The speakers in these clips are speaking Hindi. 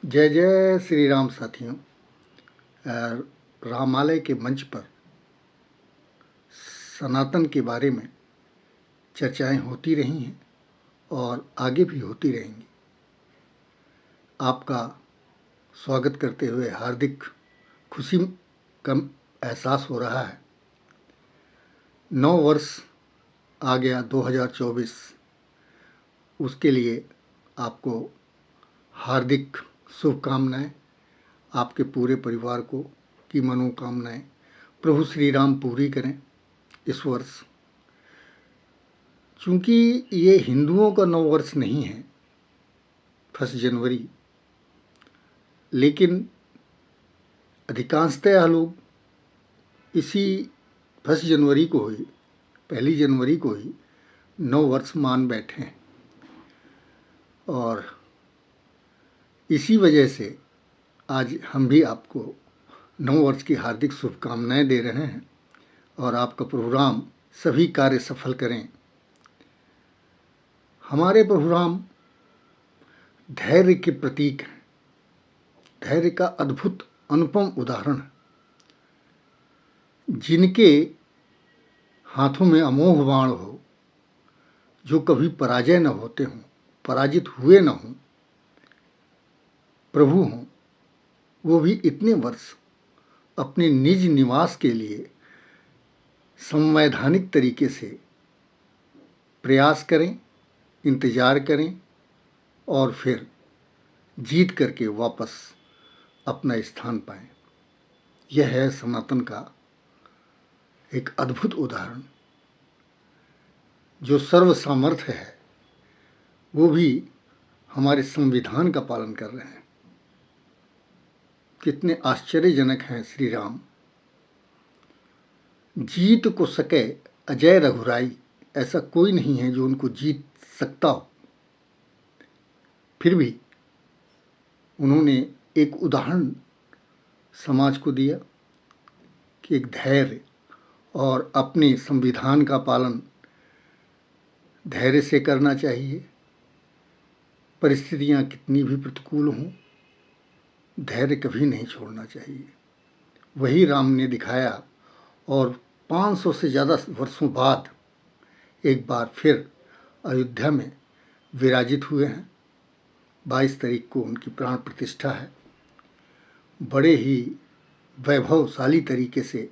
जय जय श्री राम साथियों। रामालय के मंच पर सनातन के बारे में चर्चाएं होती रही हैं और आगे भी होती रहेंगी। आपका स्वागत करते हुए हार्दिक खुशी का एहसास हो रहा है। 9 वर्ष आ गया 2024, उसके लिए आपको हार्दिक शुभकामनाएं। आपके पूरे परिवार को की मनोकामनाएं प्रभु श्री राम पूरी करें इस वर्ष। चूँकि ये हिंदुओं का 9 वर्ष नहीं है 1 जनवरी, लेकिन अधिकांशतः लोग इसी 1 जनवरी को ही, 1 जनवरी को ही 9 वर्ष मान बैठे हैं और इसी वजह से आज हम भी आपको 9 वर्ष की हार्दिक शुभकामनाएं दे रहे हैं और आपका प्रभु राम सभी कार्य सफल करें। हमारे प्रभु राम धैर्य के प्रतीक हैं, धैर्य का अद्भुत अनुपम उदाहरण है। जिनके हाथों में अमोघ बाण हो, जो कभी पराजय न होते हों, पराजित हुए न हों, प्रभु हों, वो भी इतने वर्ष अपने निज निवास के लिए संवैधानिक तरीके से प्रयास करें, इंतज़ार करें और फिर जीत करके वापस अपना स्थान पाएं। यह है सनातन का एक अद्भुत उदाहरण। जो सर्व सामर्थ्य है वो भी हमारे संविधान का पालन कर रहे हैं। कितने आश्चर्यजनक हैं श्री राम। जीत को सके अजय रघुराई, ऐसा कोई नहीं है जो उनको जीत सकता हो। फिर भी उन्होंने एक उदाहरण समाज को दिया कि एक धैर्य और अपने संविधान का पालन धैर्य से करना चाहिए। परिस्थितियां कितनी भी प्रतिकूल हों, धैर्य कभी नहीं छोड़ना चाहिए। वही राम ने दिखाया और 500 से ज़्यादा वर्षों बाद एक बार फिर अयोध्या में विराजित हुए हैं। 22 तारीख को उनकी प्राण प्रतिष्ठा है। बड़े ही वैभवशाली तरीके से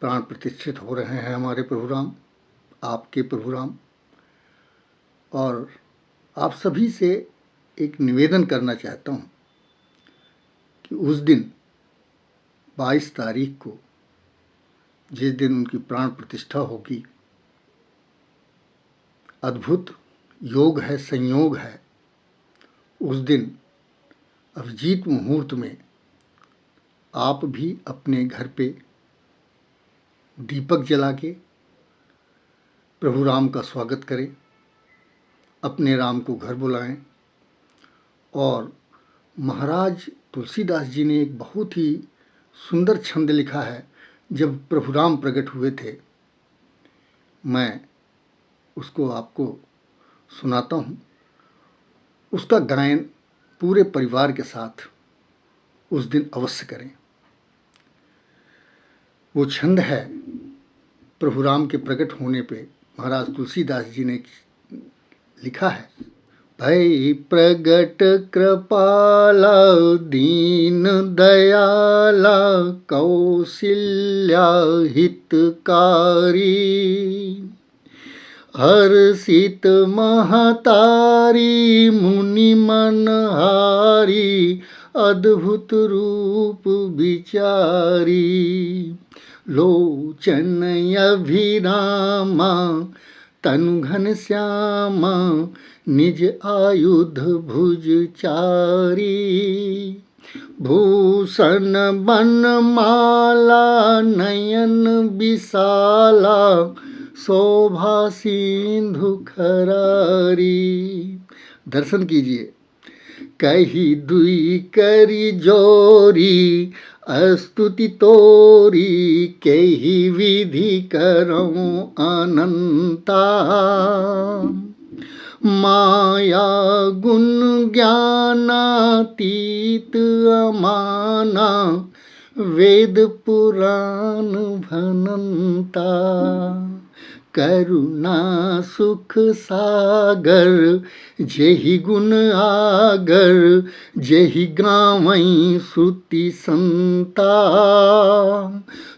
प्राण प्रतिष्ठित हो रहे हैं हमारे प्रभु राम, आपके प्रभु राम। और आप सभी से एक निवेदन करना चाहता हूँ कि उस दिन 22 तारीख को, जिस दिन उनकी प्राण प्रतिष्ठा होगी, अद्भुत योग है, संयोग है। उस दिन अभिजीत मुहूर्त में आप भी अपने घर पे दीपक जला के प्रभु राम का स्वागत करें, अपने राम को घर बुलाएं। और महाराज तुलसीदास जी ने एक बहुत ही सुंदर छंद लिखा है, जब प्रभु राम प्रकट हुए थे। मैं उसको आपको सुनाता हूँ। उसका गायन पूरे परिवार के साथ उस दिन अवश्य करें। वो छंद है, प्रभु राम के प्रकट होने पे महाराज तुलसीदास जी ने लिखा है। भई प्रगट कृपाला दीन दयाला कौशल्या हितकारी, हर्षित महतारी मुनि मनहारी, अद्भुत रूप विचारी, लोचन अभिरामा तनु घन श्यामा, निज आयुध भुज चारी, भूषण बनमाला नयन विशाला, शोभा सिंधु खरारी। दर्शन कीजिए। कही दुई करी जोरी, स्तुति तोरी, केहि विधि करऊं अनंता, माया गुण ज्ञानातीत अमाना, वेद पुराण भनंता। करुणा सुख सागर, जेहि गुण आगर, जेहि गावई श्रुति संता।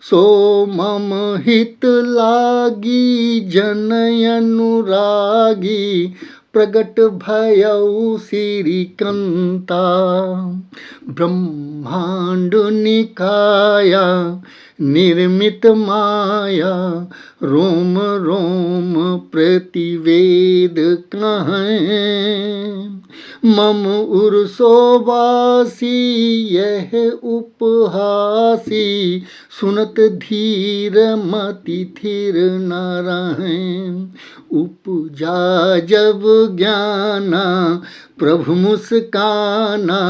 सो मम हित लागी जन अनुरागी, प्रगट भयउ श्रीकंता। ब्रह्मांड निकाया निर्मित माया, रोम रोम प्रतिवेद कहें। मम उर्सोवासी यह उपहासी, सुनत धीर मति थिर न रहें। उपजा जब ज्ञाना प्रभु मुस्काना,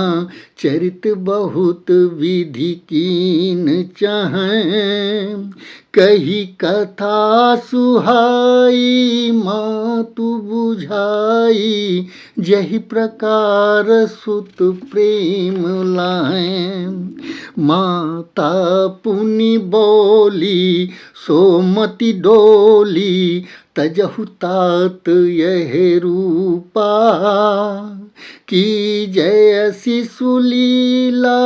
चरित बहुत विधि कीन चाहें। कही कथा सुहाई मातु बुझाई, जहि प्रकार सुत प्रेम लाएं। माता पुनि बोली सो मति डोली, तजहु तात यह रूपा। की जय शिशु लीला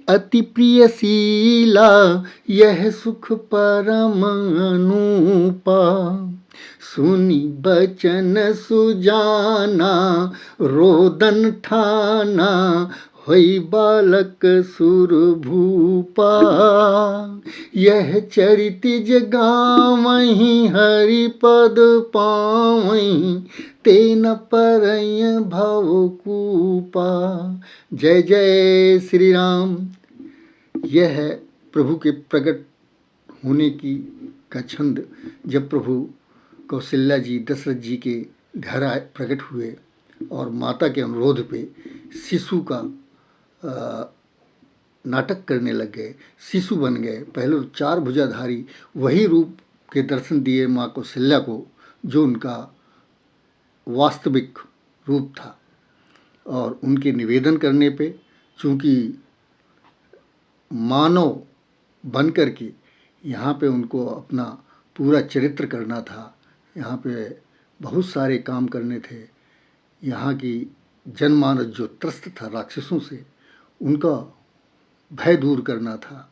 अति प्रिय शीला, यह सुख परम अनूपा। सुनी बचन सुजाना रोदन ठाना, होई बालक सुर भूपा। यह चरित गावहीं हरि पद पावहीं, ते न परय भवकूपा। जय जय श्री राम। यह है प्रभु के प्रकट होने की का छंद। जब प्रभु कौशल्या जी दशरथ जी के घर आए प्रकट हुए और माता के अनुरोध पे शिशु का नाटक करने लग गए, शिशु बन गए। पहले 4 भुजाधारी वही रूप के दर्शन दिए माँ कौशल्या को, जो उनका वास्तविक रूप था। और उनके निवेदन करने पे, चूँकि मानव बन कर के यहाँ पे उनको अपना पूरा चरित्र करना था, यहाँ पे बहुत सारे काम करने थे। यहाँ की जनमानस जो त्रस्त था राक्षसों से, उनका भय दूर करना था,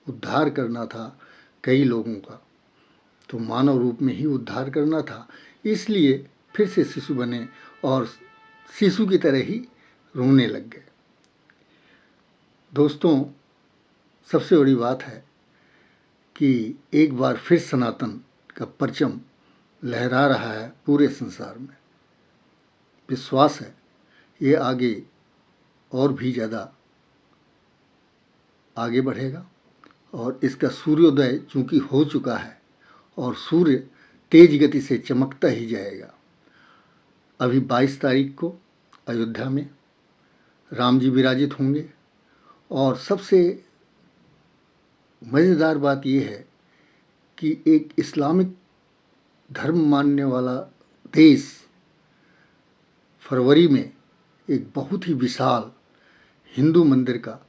उद्धार करना था कई लोगों का। तो मानव रूप में ही उद्धार करना था, इसलिए फिर से शिशु बने और शिशु की तरह ही रोने लग गए। दोस्तों, सबसे बड़ी बात है कि एक बार फिर सनातन का परचम लहरा रहा है पूरे संसार में। विश्वास है ये आगे और भी ज़्यादा आगे बढ़ेगा और इसका सूर्योदय चूँकि हो चुका है और सूर्य तेज गति से चमकता ही जाएगा। अभी 22 तारीख को अयोध्या में राम जी विराजित होंगे और सबसे मज़ेदार बात यह है कि एक इस्लामिक धर्म मानने वाला देश फरवरी में एक बहुत ही विशाल हिंदू मंदिर का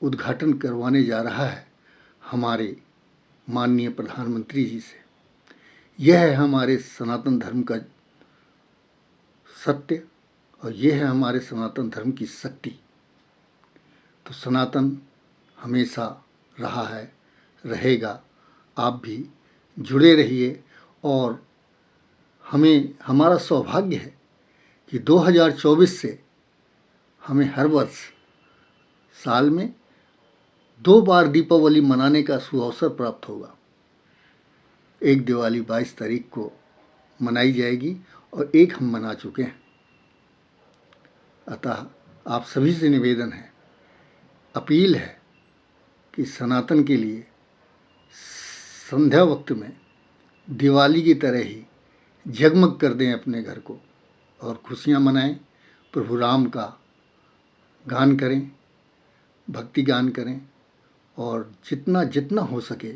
उद्घाटन करवाने जा रहा है हमारे माननीय प्रधानमंत्री जी से। यह है हमारे सनातन धर्म का सत्य और यह है हमारे सनातन धर्म की शक्ति। तो सनातन हमेशा रहा है, रहेगा। आप भी जुड़े रहिए और हमारा सौभाग्य है कि 2024 से हमें हर वर्ष साल में 2 बार दीपावली मनाने का सुअवसर प्राप्त होगा। एक दिवाली 22 तारीख को मनाई जाएगी और एक हम मना चुके हैं। अतः आप सभी से निवेदन है, अपील है कि सनातन के लिए संध्या वक्त में दिवाली की तरह ही जगमग कर दें अपने घर को और खुशियाँ मनाएं। प्रभु राम का गान करें, भक्ति गान करें और जितना जितना हो सके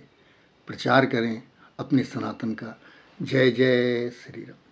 प्रचार करें अपने सनातन का। जय जय श्री राम।